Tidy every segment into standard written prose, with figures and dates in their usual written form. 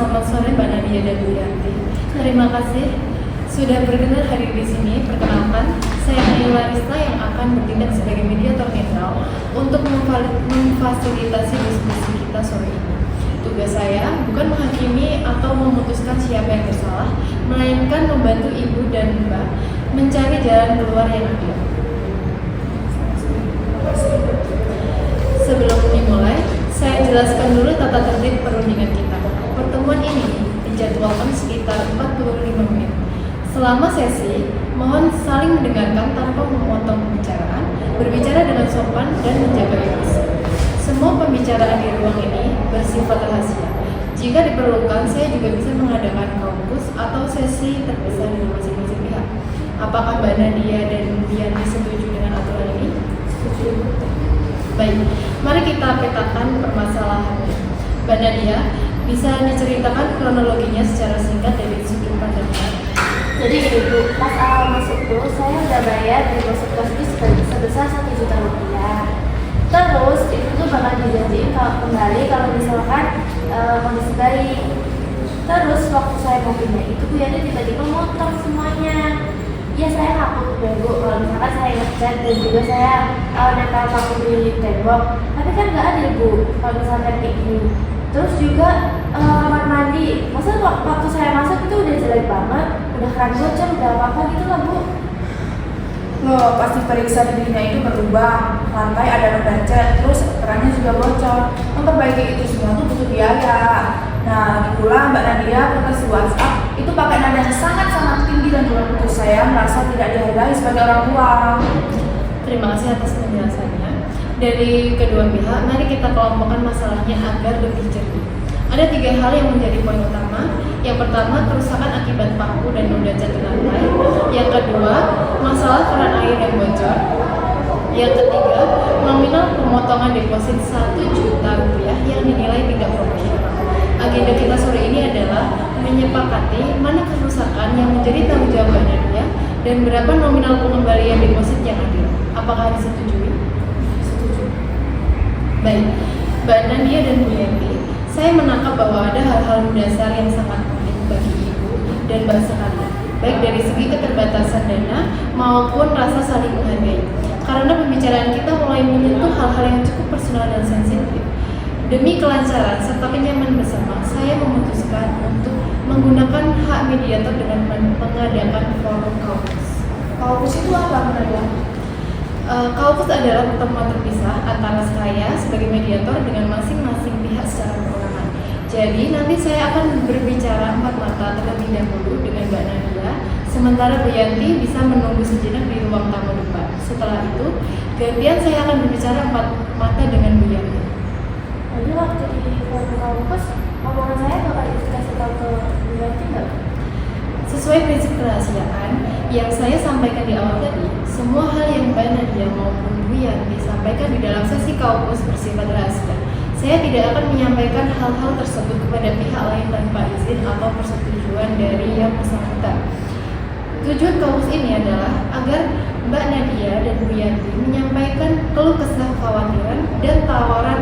selamat sore Mbak Nadia dan Bu Yanti. Terima kasih sudah berkenan hadir di sini. Perkenalkan, saya Nayla Rizla yang akan bertindak sebagai mediator netral untuk memfasilitasi diskusi kita sore ini. Tugas saya bukan menghakimi atau memutuskan siapa yang bersalah, melainkan membantu Ibu dan Mbak mencari jalan keluar yang adil. Sebelum dimulai, saya jelaskan dulu tata tertib perundingan kita. Pertemuan ini dijadwalkan sekitar 45 menit. Selama sesi, mohon saling mendengarkan tanpa memotong pembicaraan, berbicara dengan sopan dan menjaga emosi. Semua pembicaraan di ruang ini bersifat rahasia. Jika diperlukan, saya juga bisa mengadakan kaukus atau sesi terpisah dengan masing-masing pihak. Apakah Mbak Nadia dan Dianti setuju dengan aturan ini? Setuju. Baik, mari kita petakan permasalahannya. Mbak Nadia, bisa diceritakan kronologinya secara singkat dari sudut pandang Anda? Jadi Ibu, pas awal masuk tuh saya udah bayar deposit kos itu sebesar 1 juta rupiah. Terus itu tuh bakal dijanjiin kalau kembali kalau misalkan kondisi baik. Terus waktu saya mau pindah itu Bu Yanti tiba-tiba motong semuanya. Ya saya ngaku bego kalau misalkan saya ngecat dan juga saya nempel paku di tembok. Tapi kan nggak adil Bu kalau misalkan kayak gini. Terus juga kamar mandi, masa waktu saya masuk itu udah jelek banget, udah keran bocor, udah apa-apa gitu lah Bu. Loh, pasti periksa dirinya itu berubah, lantai ada noda cat, terus kerannya juga bocor. Memperbaiki itu semua tuh butuh biaya. Nah, lagi pula Mbak Nadia kontes di WhatsApp itu pakai nada yang sangat-sangat tinggi dan menurut saya merasa tidak dihargai sebagai orang tua. Terima kasih atas penjelasannya. Dari kedua pihak, mari kita kelompokkan masalahnya agar lebih jernih. Ada 3 hal yang menjadi poin utama. Yang pertama, kerusakan akibat paku dan noda cat di lantai. Yang kedua, masalah keran air yang bocor. Yang ketiga, nominal pemotongan deposit 1 juta rupiah yang dinilai tidak proporsional. Agenda kita sore ini adalah menyepakati mana kerusakan yang menjadi tanggung jawab Mbak Nadia dan berapa nominal pengembalian deposit yang adil. Apakah disetujui? Baik, Mbak Nadia dan Bu Yanti, saya menangkap bahwa ada hal-hal mendasar yang sangat penting bagi Ibu dan Mbak sekalian, baik dari segi keterbatasan dana maupun rasa saling menghargai. Karena pembicaraan kita mulai menyentuh hal-hal yang cukup personal dan sensitif. Demi kelancaran serta kenyamanan bersama, saya memutuskan untuk menggunakan hak mediator dengan mengadakan forum kaukus. Kaukus itu apa, Mbak Nadia? Kaukus adalah pertemuan terpisah antara saya sebagai mediator dengan masing-masing pihak secara perorangan. Jadi nanti saya akan berbicara 4 mata terlebih dahulu dengan Mbak Nadia, sementara Bu Yanti bisa menunggu sejenak di ruang tamu depan. Setelah itu, gantian saya akan berbicara 4 mata dengan Bu Yanti. Jadi waktu di forum kaukus, omongan saya bakal dikasih tahu ke Bu Yanti nggak? Sesuai prinsip kerahasiaan yang saya sampaikan di awal tadi, semua hal yang Mbak Nadia maupun Bu Yanti sampaikan di dalam sesi kaukus bersifat rahasia. Saya tidak akan menyampaikan hal-hal tersebut kepada pihak lain tanpa izin atau persetujuan dari yang bersangkutan. Tujuan kaukus ini adalah agar Mbak Nadia dan Bu Yanti menyampaikan keluh kesah, kekhawatiran, dan tawaran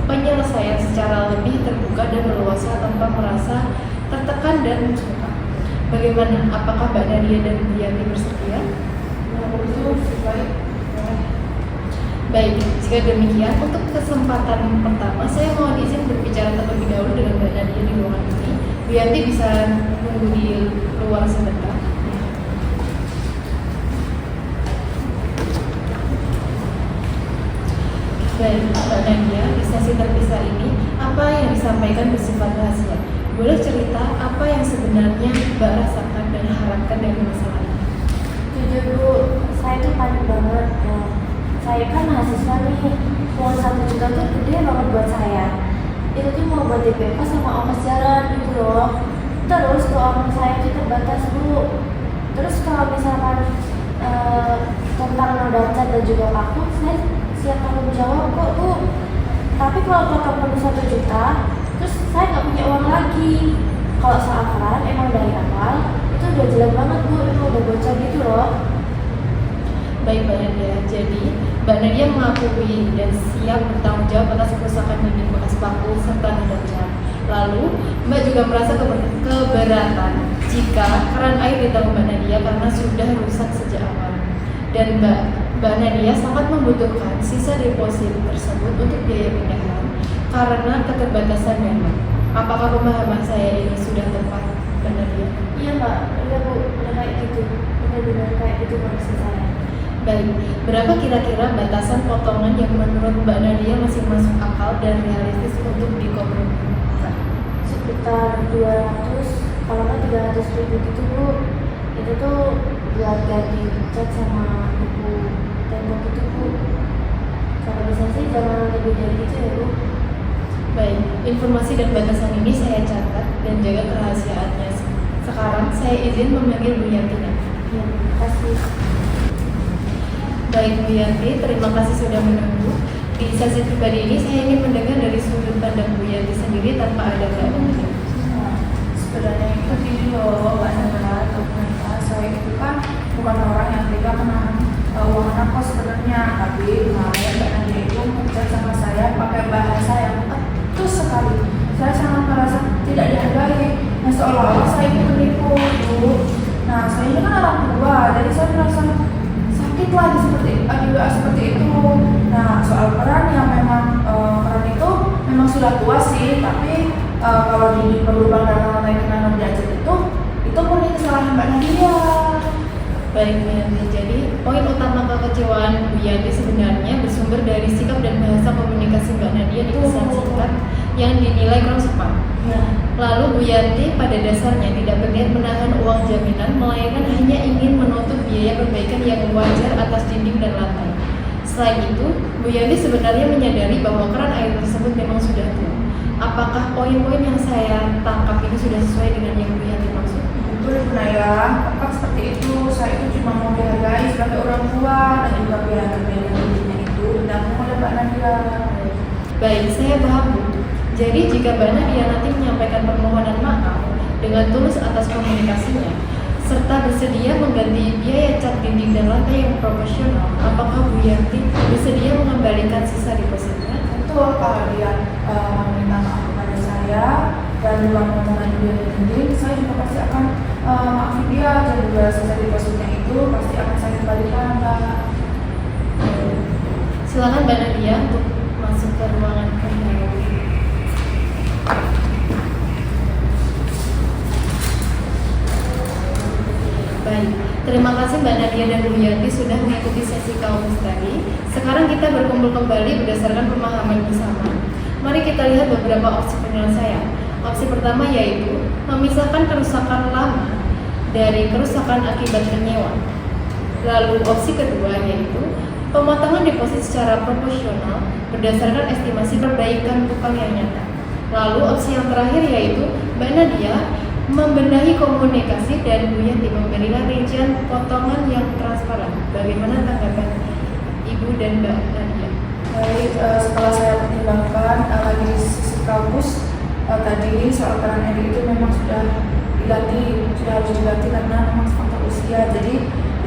penyelesaian secara lebih terbuka dan leluasa tanpa merasa tertekan dan mencekam. Bagaimana? Apakah Mbak Nadia dan Bu Yanti bersedia? Baik, jika demikian, untuk kesempatan pertama saya mohon izin berbicara terlebih dahulu dengan Mbak Nadia di ruangan ini. Bu Yanti bisa menunggu di luar sebentar. Baik, Mbak Nadia, di sesi terpisah ini, apa yang disampaikan bersifat rahasia? Boleh cerita apa yang sebenarnya Mbak rasakan dan harapkan dari masalah ini? Jujur Bu, saya tuh panik banget. Saya kan mahasiswa nih, uang 1 juta tuh gede banget buat saya. Itu tuh mau buat DP kos sama ongkos jalan gitu loh. Terus keuangan saya itu terbatas Bu. Terus kalau misalkan tentang noda cat dan juga paku, saya siap tanggung jawab kok Bu. Tapi kalau potong penuh 1 juta, terus saya nggak punya uang lagi. Kalau soal keran, emang dari awal itu udah jelek banget Bu, emang udah bocor gitu loh. Baik Mbak Nadia, jadi Mbak Nadia mengakui dan siap bertanggung jawab atas kerusakan dinding bekas paku serta noda cat. Lalu Mbak juga merasa keberatan jika keran air di tahun Mbak Nadia karena sudah rusak sejak awal. Dan Mbak Nadia sangat membutuhkan sisa deposit tersebut untuk biaya pindahan karena keterbatasan dana. Apakah pemahaman saya ini sudah tepat, Mbak Nadia? Iya Mbak, iya Bu, udah kayak gitu, benar-benar kayak gitu maksud saya. Baik, berapa kira-kira batasan potongan yang menurut Mbak Nadia masih masuk akal dan realistis untuk dikompromikan? Sekitar 200, kalau nggak 300 ribu gitu Bu. Itu tuh buat ganti cat sama buku tembok gitu Bu. Kalau bisa sih jangan lebih dari itu ya Bu. Baik, informasi dan batasan ini saya catat dan jaga kerahasiaannya. Sekarang saya izin memanggil Bu Yanti. Iya, terima kasih. Baik Bu Yanti, terima kasih sudah menunggu. Di sesi pribadi ini saya ingin mendengar dari sudut pandang Bu Yanti sendiri tanpa ada gangguan. Nah, sebenarnya itu gini loh, Mbak Nana, ternyata saya itu kan bukan orang yang tega menahan uang anak kos sebenarnya, tapi kemarin Mbak Nadia itu ngechat sama saya pakai bahasa yang ketus sekali. Saya sangat merasa tidak dihargai, nah seolah-olah saya itu penipu, Bu. Nah, saya ini kan orang tua, jadi saya merasa sakit lagi seperti itu. Nah, soal peran yang memang peran itu memang sudah tua sih, tapi kalau diperlukan dalam naikin anak derajat itu murni kesalahan Mbak Nadia. Baik Bu Yanti, jadi poin utama kekecewaan Bu Yanti sebenarnya bersumber dari sikap dan bahasa komunikasi Mbak Nadia di pesan singkat yang dinilai kurang sopan. Ya. Lalu Bu Yanti pada dasarnya tidak berniat menahan uang jaminan, melainkan hanya ingin menutup biaya perbaikan yang wajar atas dinding dan lantai. Selain itu, Bu Yanti sebenarnya menyadari bahwa keran air tersebut memang sudah tua. Apakah poin-poin yang saya tangkap ini sudah sesuai dengan yang Bu Yanti maksud? Betul Bu Naya, tepat seperti itu. Saya itu cuma mau dihargai sebagai orang tua dan juga biar perbaikan dirinya itu didukung oleh Mbak Nadia. Baik, saya paham Bu. Jadi jika Mbak Nadia nanti menyampaikan permohonan maaf dengan tulus atas komunikasinya, serta bersedia mengganti biaya cat dinding dan lantai yang proporsional, apakah Bu Yanti bersedia mengembalikan sisa depositnya? Betul, kalau dia meminta maaf kepada saya dan juga mengenai biaya dinding, saya juga pasti akan maafin dia dan juga sisa depositnya itu pasti akan saya kembalikan, Mbak. Silakan Mbak Nadia untuk masuk ke ruangan kerja. Baik, terima kasih Mbak Nadia dan Bu Yanti sudah mengikuti sesi kaum tadi. Sekarang kita berkumpul kembali berdasarkan pemahaman bersama. Mari kita lihat beberapa opsi penyelesaian. Opsi pertama yaitu memisahkan kerusakan lama dari kerusakan akibat menyewa. Lalu opsi kedua yaitu pemotongan deposit secara proporsional berdasarkan estimasi perbaikan tukang yang nyata. Lalu opsi yang terakhir yaitu Mbak Nadia membenahi komunikasi dan Bu Yanti memberikan rincian potongan yang transparan. Bagaimana tanggapan Ibu dan Mbak Nadia? Baik, setelah saya pertimbangkan lagi di sisi kampus tadi soal peran air itu memang sudah harus diganti karena memang faktor usia, jadi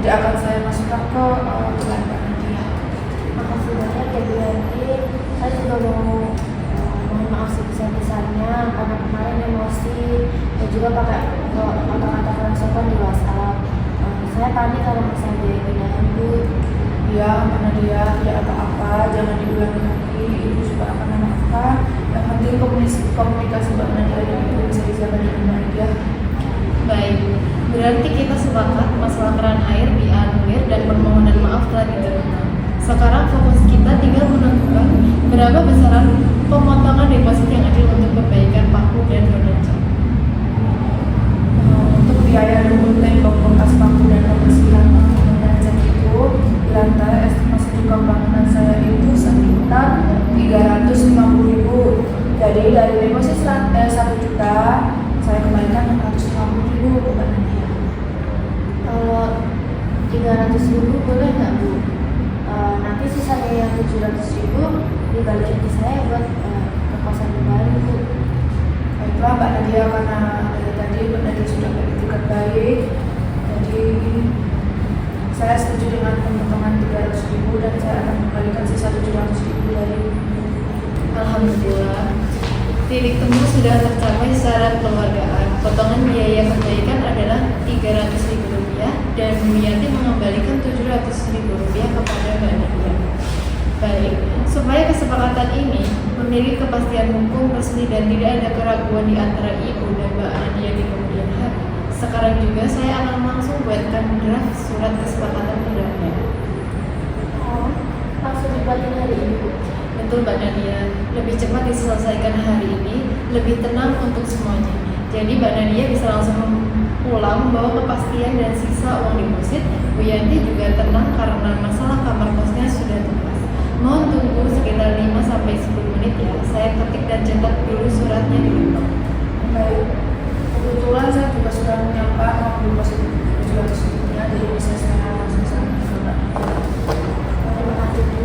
tidak akan saya masukkan ke peran Mbak Nadia. Makasih banyak ya Bu Yanti. Saya juga mau mohon maaf sebesar-besarnya karena kemarin emosi dan juga pakai kata-kata kurang sopan di WhatsApp. Saya panik kalau misalnya biaya pindahan Bu. Ya, Mbak Nadia, tidak apa-apa, jangan diulangi lagi, Ibu juga akan memaafkan. Yang penting komunikasi Mbak Nadia dan Ibu bisa dijaga dengan baik ya. Baik, berarti kita sepakat masalah keran air dianulir dan permohonan maaf telah diterima. Sekarang fokus kita tinggal menentukan berapa besaran pemotongan deposit yang adil untuk perbaikan paku dan roda cat. Untuk biaya dulu tembok bekas paku dan kebersihan paku dan cat itu di lantai estimasi tukang bangunan saya itu sekitar 350.000. Jadi dari deposit 1 juta saya kembalikan 650.000 ke Mbak Nadia. Kalau 300.000 boleh nggak Bu? Nanti sisanya yang 700.000 dibalikin ke saya buat ke kosan kembali Bu. Baiklah Mbak Nadia, karena dari tadi Mbak Nadia sudah beritikat baik, jadi saya setuju dengan pemotongan 300.000 dan saya akan kembalikan sisa 700.000 dari. Alhamdulillah. Titik temu sudah tercapai secara keluargaan. Potongan biaya perbaikan adalah Rp300.000 dan Bu Yanti mengembalikan Rp700.000 kepada Mbak Nadia. Baik, supaya kesepakatan ini memiliki kepastian hukum resmi dan tidak ada keraguan di antara Ibu dan Mbak Nadia di kemudian hari, sekarang juga saya akan langsung buatkan draft surat kesepakatan perdamaian. Oh, langsung dibuatin hari ini, Bu. Betul Mbak Nadia, lebih cepat diselesaikan hari ini, lebih tenang untuk semuanya. Jadi Mbak Nadia bisa langsung pulang membawa kepastian dan sisa uang deposit. Bu Yanti juga tenang karena masalah kamar kosnya sudah tuntas. Mohon tunggu sekitar 5-10 menit ya. Saya ketik dan cetak dulu suratnya di laptop. Baik, kebetulan saya juga sudah menyampaikan uang deposit 700.000, jadi bisa saya langsung sampaikan ke Mbak. Terima kasih, Bu.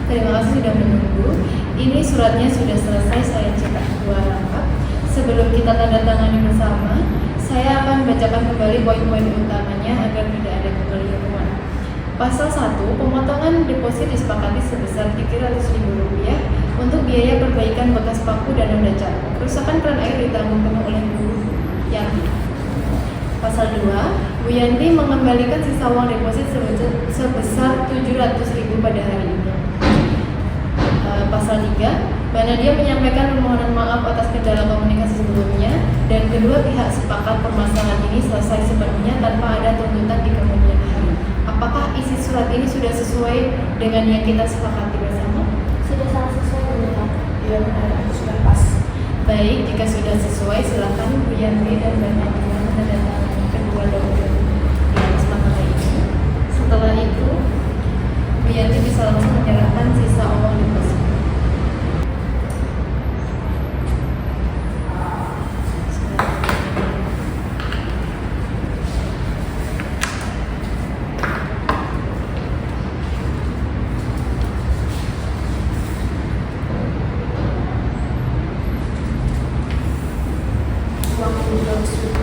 Terima kasih sudah menunggu. Ini suratnya sudah selesai saya cetak 2 lengkap. Sebelum kita tanda tangani bersama, saya akan bacakan kembali poin-poin utamanya agar tidak ada kekeliruan. Pasal 1, pemotongan deposit disepakati sebesar Rp300.000 untuk biaya perbaikan bekas paku dan noda cat. Kerusakan keran air ditanggung penuh oleh Bu Yanti. Pasal 2, Bu Yanti mengembalikan sisa uang deposit sebesar Rp700.000 pada hari ini. Pasal 3, Mbak Nadia menyampaikan permohonan maaf atas kendala komunikasi sebelumnya dan kedua pihak sepakat permasalahan ini selesai sepenuhnya tanpa ada tuntutan di kemudian hari. Apakah isi surat ini sudah sesuai dengan yang kita sepakati bersama? Sudah sangat sesuai dengan Pak. Iya benar, sudah pas. Baik, jika sudah sesuai silakan Bu Yanti dan Mbak Nadia menandatangani kedua dokumen di atas materi ini. Setelah itu, Bu Yanti bisa langsung menyerahkan sisa uang deposit. Uang 700.000.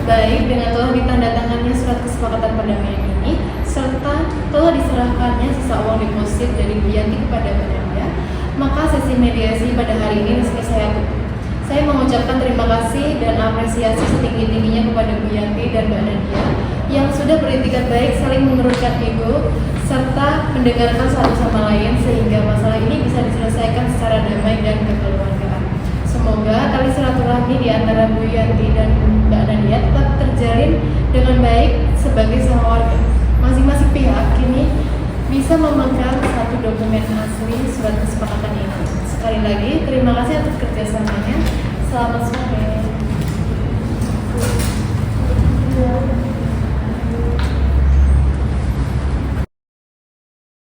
Baik, dengan telah ditandatangannya surat kesepakatan perdamaian ini, serta telah diserahkannya sisa uang deposit dari Bu Yanti kepada Mbak Nadia, maka sesi mediasi pada hari ini resmi saya tutup. Saya mengucapkan terima kasih dan apresiasi setinggi-tingginya kepada Bu Yanti dan Mbak Nadia yang sudah beritikat baik saling mengerutkan ego serta mendengarkan satu sama lain sehingga masalah ini bisa diselesaikan secara damai dan kekeluargaan. Semoga tali silaturahmi di antara Bu Yanti dan Mbak Nadia tetap terjalin dengan baik sebagai sama warga. Masing-masing pihak kini bisa memegang satu dokumen asli surat kesepakatan ini. Sekali lagi, terima kasih atas kerjasamanya. Selamat sore.